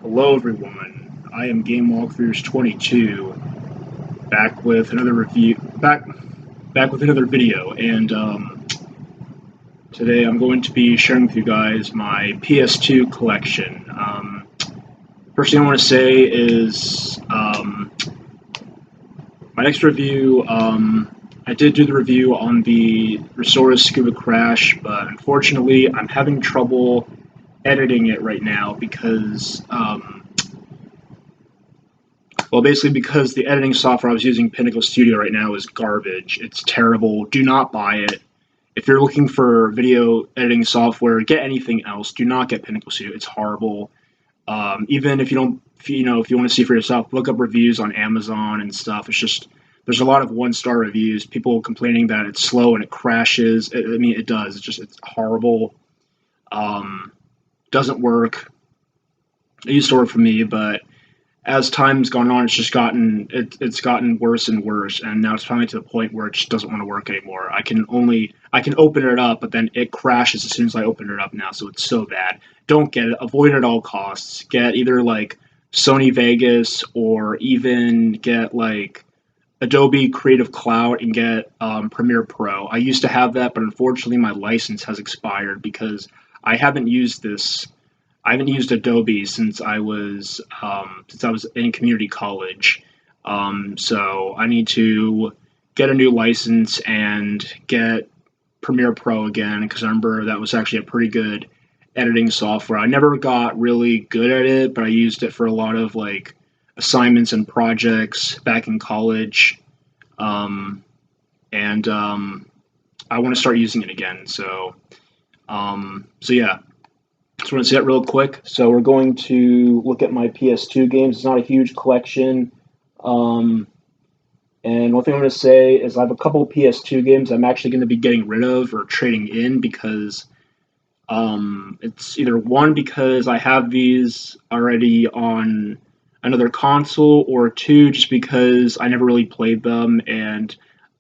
Hello everyone, I am GW22's, back with another review, back with another video, and today I'm going to be sharing with you guys my PS2 collection. First thing I want to say is my next review, I did do the review on the Restora's Scuba Crash, but unfortunately I'm having trouble editing it right now because basically because the editing software I was using, Pinnacle Studio, right now is garbage. It's terrible. Do not buy it. If you're looking for video editing software, get anything else. Do not get Pinnacle Studio. It's horrible. Even if you don't, if you want to see for yourself, look up reviews on Amazon and stuff. It's just there's a lot of one-star reviews. People complaining that it's slow and it crashes. It does. It's horrible. Doesn't work. It used to work for me, but as time's gone on, it's gotten worse and worse, and now it's finally to the point where it just doesn't want to work anymore. I can open it up, but then it crashes as soon as I open it up now, so it's so bad. Don't get it. Avoid it at all costs. Get either like Sony Vegas or even get like Adobe Creative Cloud and get Premiere Pro. I used to have that, but unfortunately my license has expired because I haven't used this. I haven't used Adobe since I was in community college, so I need to get a new license and get Premiere Pro again because I remember that was actually a pretty good editing software. I never got really good at it, but I used it for a lot of like assignments and projects back in college, and I want to start using it again. So yeah. Just want to see that real quick. So we're going to look at my PS2 games. It's not a huge collection. And one thing I'm going to say is I have a couple of PS2 games I'm actually going to be getting rid of or trading in because it's either one, because I have these already on another console, or two, just because I never really played them and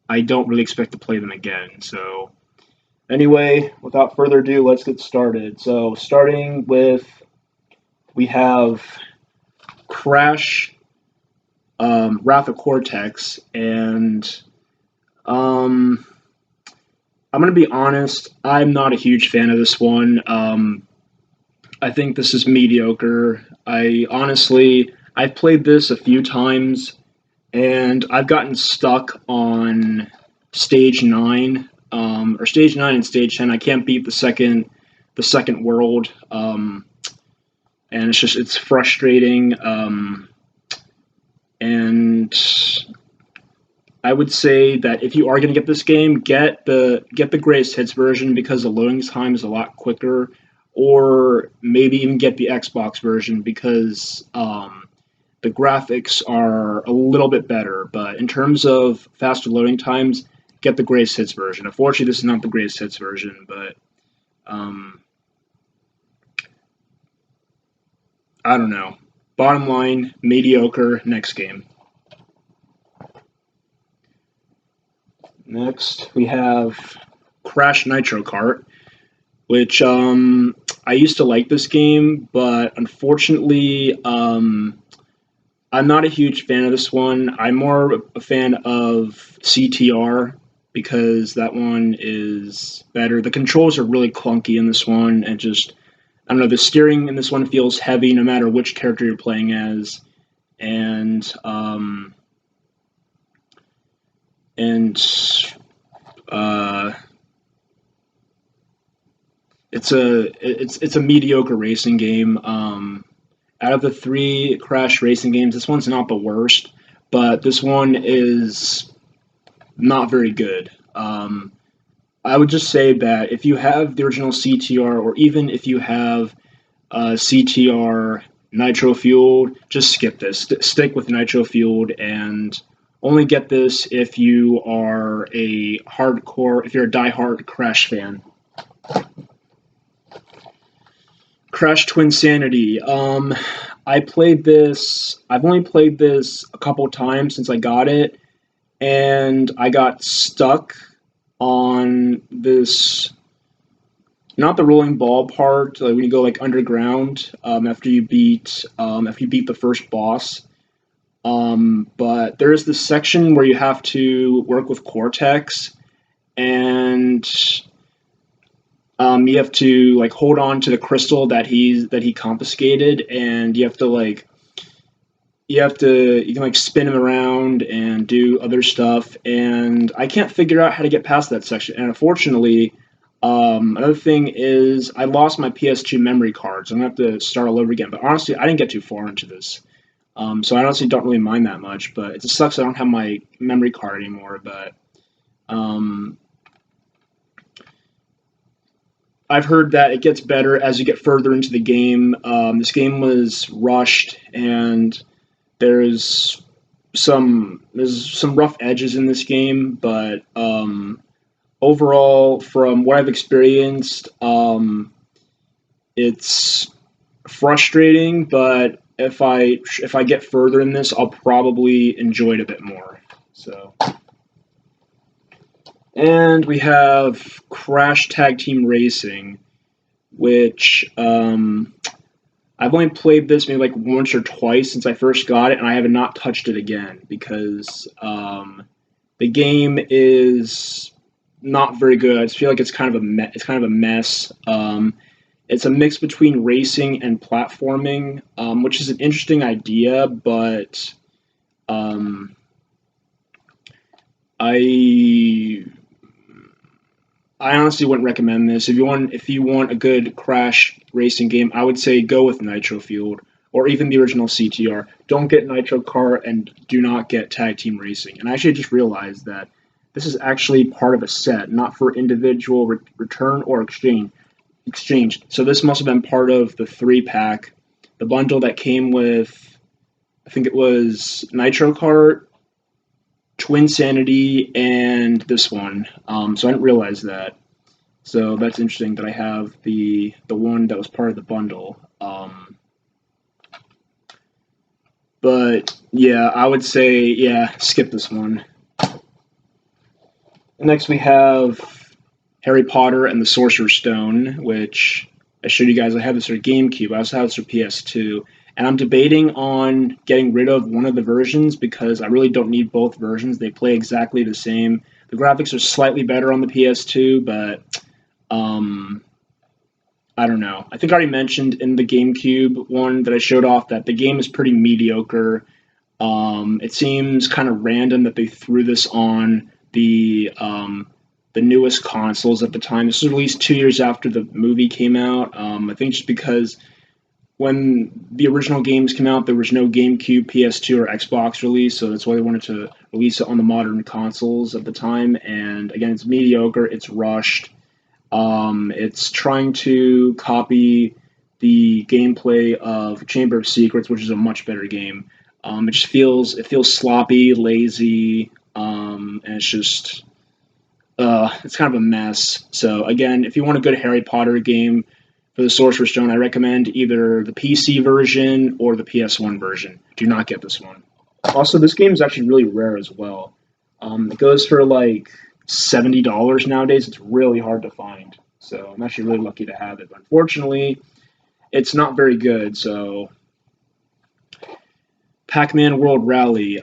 I don't really expect to play them again. So anyway, without further ado, let's get started. So, starting with, we have Crash, Wrath of Cortex, and I'm going to be honest, I'm not a huge fan of this one. I think this is mediocre. I've played this a few times, and I've gotten stuck on Stage 9. Or Stage 9 and Stage 10. I can't beat the second world, and it's frustrating. And I would say that if you are going to get this game, get the greatest hits version because the loading time is a lot quicker, or maybe even get the Xbox version because the graphics are a little bit better. But in terms of faster loading times, get the greatest hits version. Unfortunately, this is not the greatest hits version, but I don't know. Bottom line, mediocre. Next game. Next, we have Crash Nitro Kart, which I used to like this game, but unfortunately, I'm not a huge fan of this one. I'm more a fan of CTR, because that one is better. The controls are really clunky in this one, and I don't know, the steering in this one feels heavy no matter which character you're playing as, and it's a mediocre racing game. Out of the three Crash racing games, this one's not the worst, but this one is not very good. I would just say that if you have the original CTR, or even if you have CTR Nitro Fueled, just skip this. Stick with Nitro Fueled, and only get this if you are a diehard Crash fan. Crash Twinsanity. I've only played this a couple times since I got it, and I got stuck on this not the rolling ball part. Like when you go like underground after you beat the first boss. But there is this section where you have to work with Cortex, and you have to like hold on to the crystal that he confiscated, and you can like spin him around and do other stuff. And I can't figure out how to get past that section. And unfortunately, another thing is I lost my PS2 memory card, so I'm gonna have to start all over again. But honestly, I didn't get too far into this. So I honestly don't really mind that much, but it just sucks I don't have my memory card anymore. But um, I've heard that it gets better as you get further into the game. This game was rushed, and there's there's some rough edges in this game, but overall, from what I've experienced, it's frustrating. But if I get further in this, I'll probably enjoy it a bit more. So, and we have Crash Tag Team Racing, which I've only played this maybe like once or twice since I first got it, and I have not touched it again because the game is not very good. I just feel like it's kind of a mess. It's a mix between racing and platforming, which is an interesting idea, but um, I I honestly wouldn't recommend this. If you want a good crash racing game, I would say go with Nitro Fueled or even the original CTR. Don't get Nitro Kart and do not get Tag Team Racing. And I actually just realized that this is actually part of a set, not for individual return or exchange. So this must have been part of the 3-pack, the bundle that came with, I think it was Nitro Kart, Twin Sanity, and this one. So I didn't realize that. So that's interesting that I have the one that was part of the bundle. But yeah, I would say skip this one. Next we have Harry Potter and the Sorcerer's Stone, which I showed you guys. I have this for GameCube. I also have this for PS2. And I'm debating on getting rid of one of the versions because I really don't need both versions. They play exactly the same. The graphics are slightly better on the PS2, but um, I don't know. I think I already mentioned in the GameCube one that I showed off that the game is pretty mediocre. It seems kind of random that they threw this on the newest consoles at the time. This was released 2 years after the movie came out. I think just because when the original games came out, there was no GameCube, PS2, or Xbox release, so that's why they wanted to release it on the modern consoles at the time. And again, it's mediocre. It's rushed. It's trying to copy the gameplay of Chamber of Secrets, which is a much better game. It feels sloppy, lazy, and it's kind of a mess. So again, if you want a good Harry Potter game for the Sorcerer's Stone, I recommend either the PC version or the PS1 version. Do not get this one. Also, this game is actually really rare as well. It goes for like $70 nowadays. It's really hard to find. So I'm actually really lucky to have it. But unfortunately, it's not very good. So Pac-Man World Rally.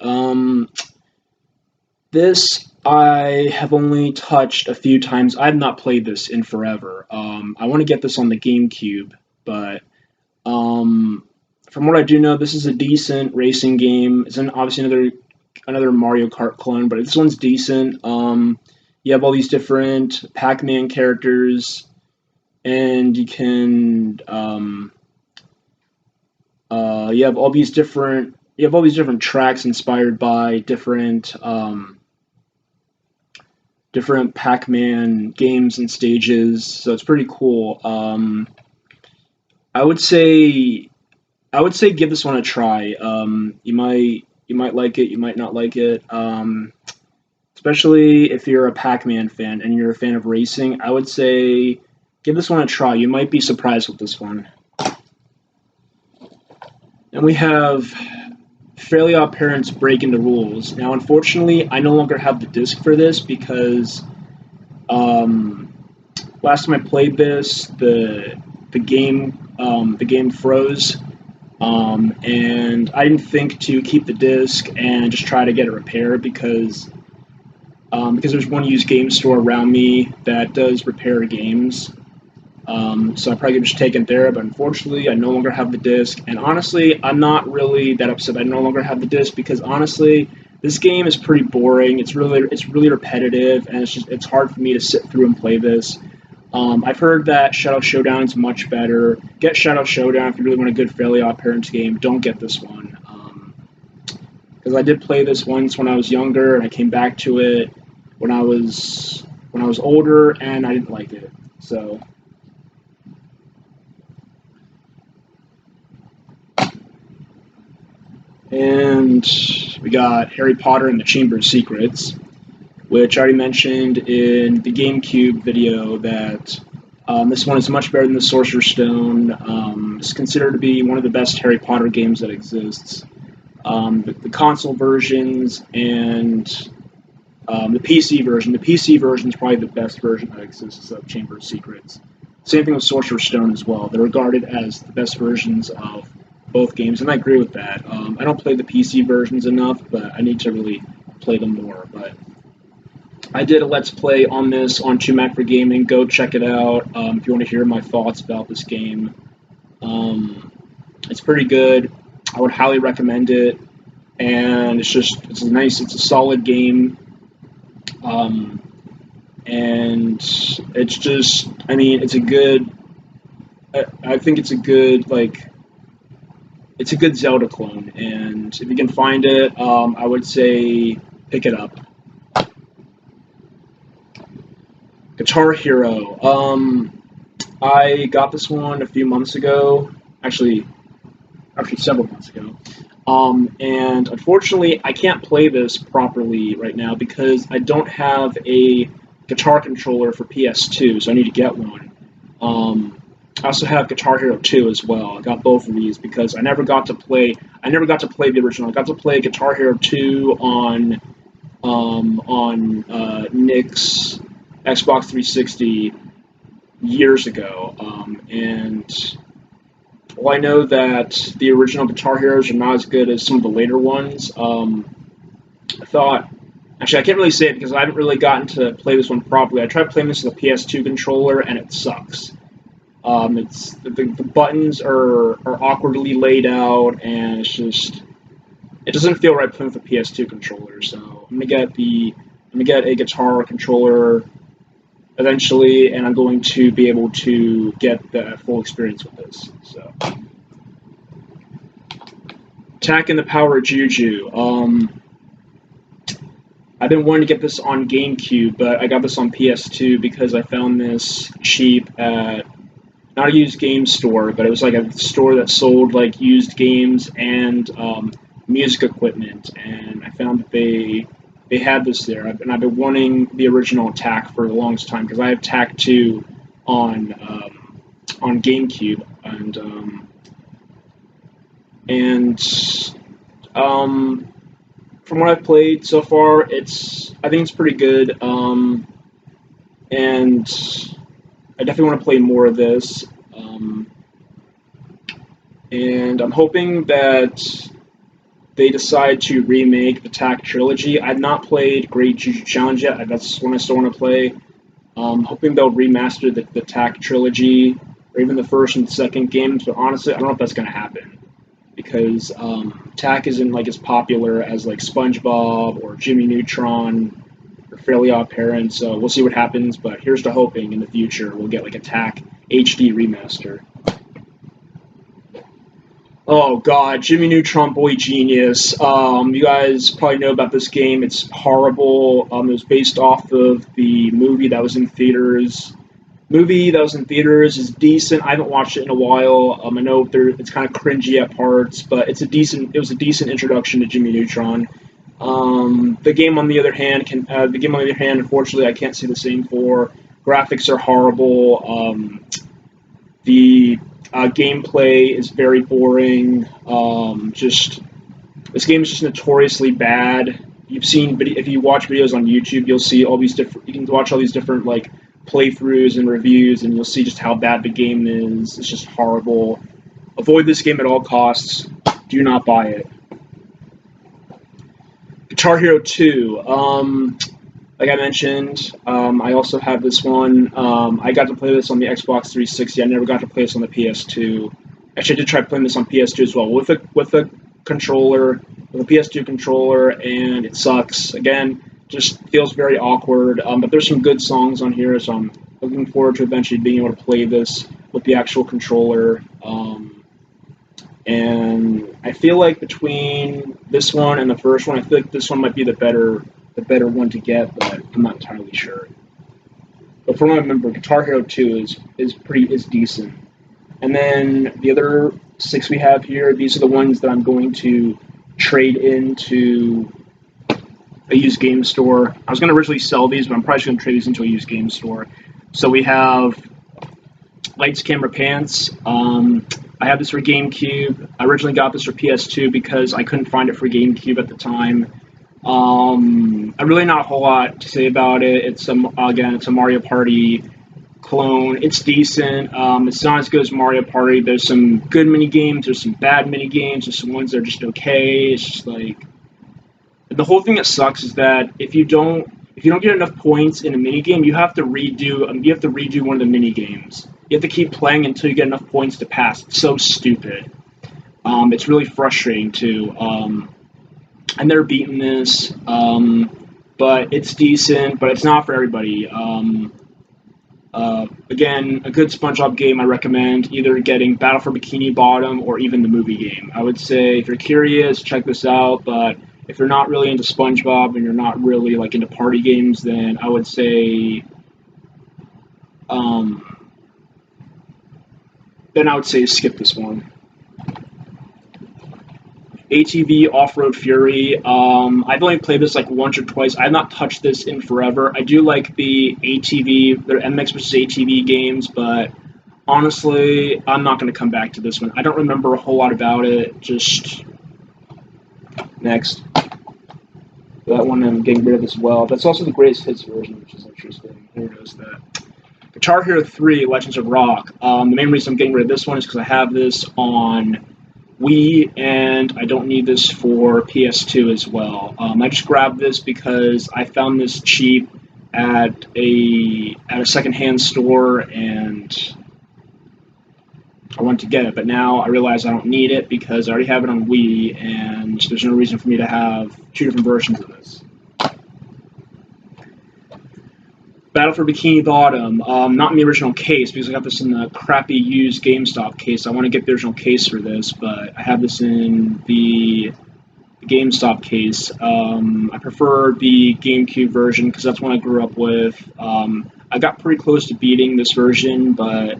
This I have only touched a few times. I have not played this in forever. I want to get this on the GameCube, but um, from what I do know, this is a decent racing game. Obviously another Mario Kart clone, but this one's decent. You have all these different Pac-Man characters, and you have all these different tracks inspired by different Pac-Man games and stages, so it's pretty cool. I would say I would say give this one a try. You might like it, you might not like it. Especially if you're a Pac-Man fan and you're a fan of racing, I would say give this one a try. You might be surprised with this one. And we have Fairly Odd Parents Breaking the Rules. Now, unfortunately, I no longer have the disc for this because um, last time I played this, the game froze, and I didn't think to keep the disc and just try to get it repaired because there's one used game store around me that does repair games. So I probably could just take it there, but unfortunately, I no longer have the disc. And honestly, I'm not really that upset I no longer have the disc because honestly, this game is pretty boring. It's really repetitive, and it's hard for me to sit through and play this. I've heard that Shadow Showdown is much better. Get Shadow Showdown if you really want a good Fairly Odd Parents game. Don't get this one because I did play this once when I was younger, and I came back to it when I was older, and I didn't like it. So. And we got Harry Potter and the Chamber of Secrets, which I already mentioned in the GameCube video that this one is much better than the Sorcerer's Stone. It's considered to be one of the best Harry Potter games that exists. The console versions and the PC version. The PC version is probably the best version that exists of Chamber of Secrets. Same thing with Sorcerer's Stone as well. They're regarded as the best versions of both games, and I agree with that. I don't play the PC versions enough, but I need to really play them more. But I did a Let's Play on this on 2Mac for Gaming. Go check it out if you want to hear my thoughts about this game. It's pretty good. I would highly recommend it, and it's a solid game. And it's a good. I think it's a good It's a good Zelda clone, and if you can find it, I would say pick it up. Guitar Hero. I got this one a few months ago, actually several months ago. And unfortunately, I can't play this properly right now because I don't have a guitar controller for PS2, so I need to get one. I also have Guitar Hero 2 as well. I got both of these because I never got to play the original. I got to play Guitar Hero 2 on Nick's Xbox 360 years ago, and well, I know that the original Guitar Heroes are not as good as some of the later ones. Actually, I can't really say it because I haven't really gotten to play this one properly. I tried playing this with a PS2 controller, and it sucks. It's the buttons are awkwardly laid out, and it doesn't feel right playing with a PS2 controller. So I'm gonna get a guitar controller eventually, and I'm going to be able to get the full experience with this. So, Attack and the Power of Juju. I've been wanting to get this on GameCube, but I got this on PS2 because I found this cheap at not a used game store, but it was like a store that sold like used games and music equipment, and I found that they had this there, and I've been wanting the original Attack for the longest time because I have Attack 2 on GameCube, and from what I've played so far, I think it's pretty good, and I definitely want to play more of this, and I'm hoping that they decide to remake the Attack trilogy. I've not played Great Juju Challenge yet. That's one I still want to play. Hoping they'll remaster the Attack trilogy, or even the first and second games, but honestly, I don't know if that's going to happen, because Attack isn't like as popular as like SpongeBob or Jimmy Neutron or Fairly Odd Parents, so we'll see what happens, but here's to hoping in the future we'll get like Attack HD remaster. Oh god, Jimmy Neutron Boy Genius. You guys probably know about this game. It's horrible. It was based off of the movie that was in theaters. Movie that was in theaters is decent. I haven't watched it in a while. I know it's kind of cringy at parts, but it was a decent introduction to Jimmy Neutron. The game on the other hand, unfortunately, I can't say the same for. Graphics are horrible. The gameplay is very boring. This game is just notoriously bad. If you watch videos on YouTube, you'll see all these different. You can watch all these different like playthroughs and reviews, and you'll see just how bad the game is. It's just horrible. Avoid this game at all costs. Do not buy it. Guitar Hero 2. Like I mentioned, I also have this one. I got to play this on the Xbox 360. I never got to play this on the PS2. Actually, I did try playing this on PS2 as well with a controller, with a PS2 controller, and it sucks. Again, just feels very awkward. But there's some good songs on here, so I'm looking forward to eventually being able to play this with the actual controller. And I feel like between this one and the first one, I feel like this one might be the better one to get, but I'm not entirely sure. But from what I remember, Guitar Hero 2 is decent. And then the other 6 we have here, these are the ones that I'm going to trade into a used game store. I was going to originally sell these, but I'm probably just going to trade these into a used game store. So we have Lights, Camera, Pants. I have this for GameCube. I originally got this for PS2 because I couldn't find it for GameCube at the time. Really not a whole lot to say about it. It's a Mario Party clone. It's decent. It's not as good as Mario Party. There's some good mini games. There's some bad mini games. There's some ones that are just okay. It's just like the whole thing that sucks is that if you don't get enough points in a mini game, you have to redo one of the mini games. You have to keep playing until you get enough points to pass. It's so stupid. It's really frustrating too. I never beaten this, but it's decent, but it's not for everybody. Again, a good SpongeBob game I recommend, either getting Battle for Bikini Bottom or even the movie game. I would say if you're curious, check this out, but if you're not really into SpongeBob and you're not really like into party games, then I would say skip this one. ATV Off-Road Fury. I've only played this like once or twice. I've not touched this in forever. I do like the ATV, their MX vs. ATV games, but honestly, I'm not going to come back to this one. I don't remember a whole lot about it. Just next. That one I'm getting rid of as well. That's also the greatest hits version, which is interesting. Who knows that? Guitar Hero 3, Legends of Rock. The main reason I'm getting rid of this one is because I have this on Wii, and I don't need this for PS2 as well. I just grabbed this because I found this cheap at a secondhand store, and I wanted to get it. But now I realize I don't need it because I already have it on Wii, and there's no reason for me to have 2 different versions of this. Battle for Bikini Bottom, not in the original case because I got this in the crappy used GameStop case. I want to get the original case for this, but I have this in the GameStop case. I prefer the GameCube version because that's one I grew up with. I got pretty close to beating this version, but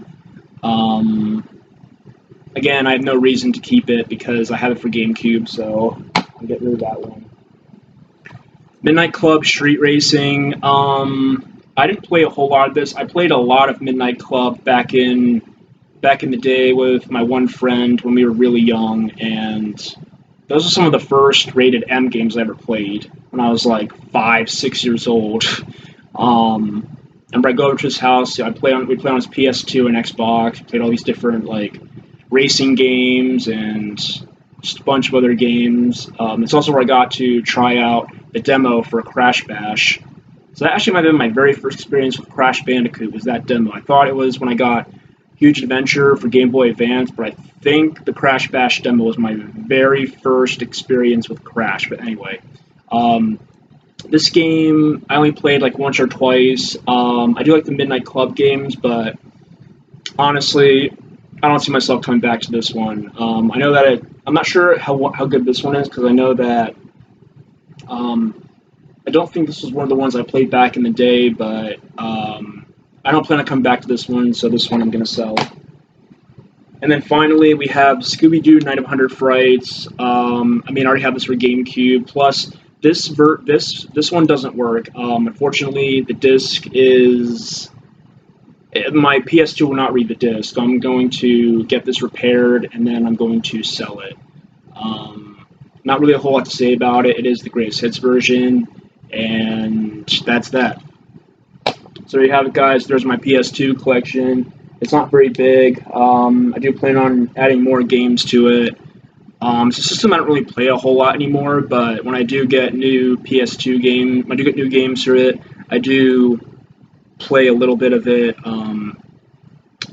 again, I have no reason to keep it because I have it for GameCube, so I'll get rid of that one. Midnight Club Street Racing. I didn't play a whole lot of this. I played a lot of Midnight Club back in the day with my one friend when we were really young, and those are some of the first rated M games I ever played when I was like 5, 6 years old. And I go over to his house. We play on his PS2 and Xbox. Played all these different like racing games and just a bunch of other games. It's also where I got to try out the demo for Crash Bash. So that actually might have been my very first experience with Crash Bandicoot, was that demo. I thought it was when I got Huge Adventure for Game Boy Advance, but I think the Crash Bash demo was my very first experience with Crash. But anyway, this game I only played like once or twice. I do like the Midnight Club games, but honestly, I don't see myself coming back to this one. I know that I'm not sure how good this one is because I know that I don't think this was one of the ones I played back in the day, but I don't plan on coming back to this one, so this one I'm going to sell. And then finally, we have Scooby-Doo Night of 100 Frights. I already have this for GameCube. Plus, this one doesn't work. Unfortunately, the disc is... My PS2 will not read the disc. I'm going to get this repaired, and then I'm going to sell it. Not really a whole lot to say about it. It is the greatest hits version, and that's that. So there you have it, guys. There's my PS2 collection. It's not very big. I do plan on adding more games to it. It's a system I don't really play a whole lot anymore, but when I do get new PS2 game, when I do get new games for it, I do play a little bit of it.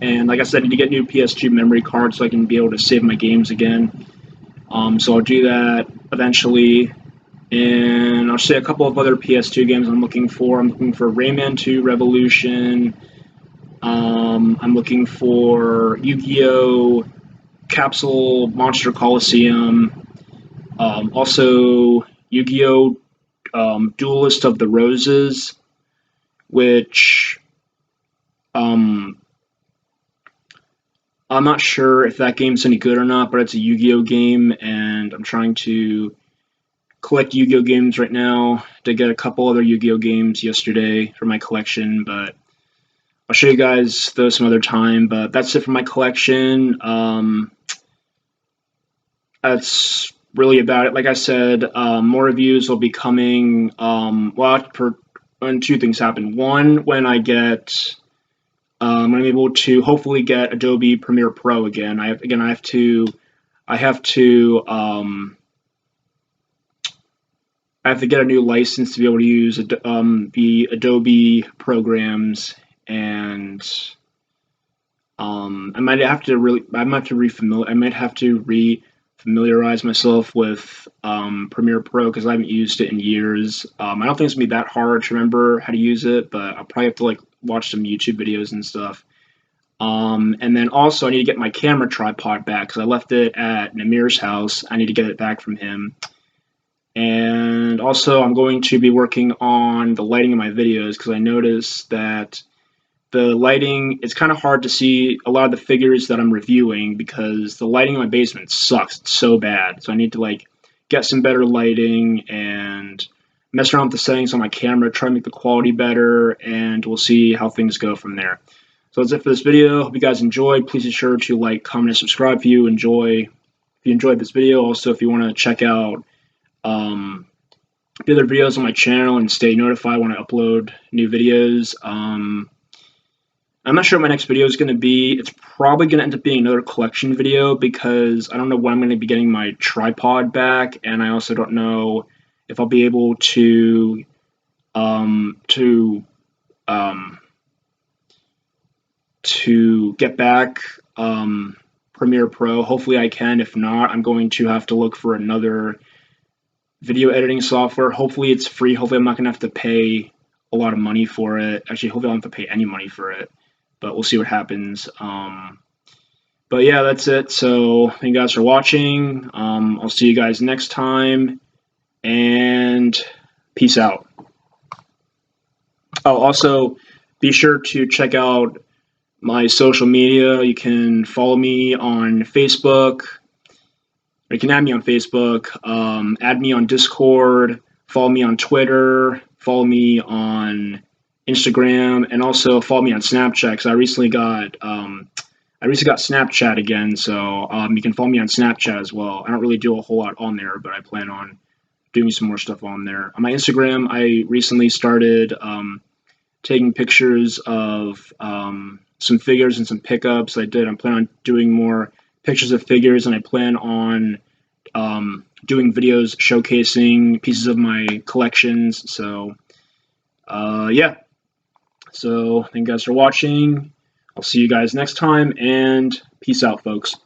And like I said, I need to get new PS2 memory cards so I can be able to save my games again. So I'll do that eventually. And I'll say a couple of other PS2 games I'm looking for. I'm looking for Rayman 2 Revolution. I'm looking for Yu-Gi-Oh! Capsule Monster Coliseum. Also, Yu-Gi-Oh! Duelist of the Roses, which I'm not sure if that game's any good or not, but it's a Yu-Gi-Oh! Game, and I'm trying to collect Yu-Gi-Oh! Games right now. Did get a couple other Yu-Gi-Oh! Games yesterday for my collection, but I'll show you guys those some other time. But that's it for my collection. That's really about it. Like I said, more reviews will be coming. When two things happen. One, when I get, I'm able to hopefully get Adobe Premiere Pro again. I have to get a new license to be able to use the Adobe programs, and I might have to refamiliarize myself with Premiere Pro because I haven't used it in years. I don't think it's gonna be that hard to remember how to use it, but I'll probably have to watch some YouTube videos and stuff. And then also I need to get my camera tripod back because I left it at Namir's house. I need to get it back from him. And also I'm going to be working on the lighting of my videos because I noticed that the lighting, it's kind of hard to see a lot of the figures that I'm reviewing because the lighting in my basement sucks. It's so bad. So I need to get some better lighting and mess around with the settings on my camera, try to make the quality better, and we'll see how things go from there. So that's it for this video. Hope you guys enjoyed. Please be sure to like, comment, and subscribe if you enjoyed this video. Also, if you want to check out the other videos on my channel and stay notified when I upload new videos. I'm not sure what my next video is going to be. It's probably going to end up being another collection video because I don't know when I'm going to be getting my tripod back, and I also don't know if I'll be able to get back Premiere Pro. Hopefully I can. If not, I'm going to have to look for another video editing software. Hopefully it's free. Hopefully I'm not going to have to pay a lot of money for it. Actually, hopefully I don't have to pay any money for it, but we'll see what happens. But yeah, that's it. So thank you guys for watching. I'll see you guys next time, and peace out. Oh, also be sure to check out my social media. You can follow me on Facebook. Or you can add me on Facebook, add me on Discord, follow me on Twitter, follow me on Instagram, and also follow me on Snapchat because I recently got Snapchat again. So you can follow me on Snapchat as well. I don't really do a whole lot on there, but I plan on doing some more stuff on there. On my Instagram, I recently started taking pictures of some figures and some pickups. I'm planning on doing more pictures of figures, and I plan on doing videos showcasing pieces of my collections. So yeah, so thank you guys for watching. I'll see you guys next time, and peace out, folks.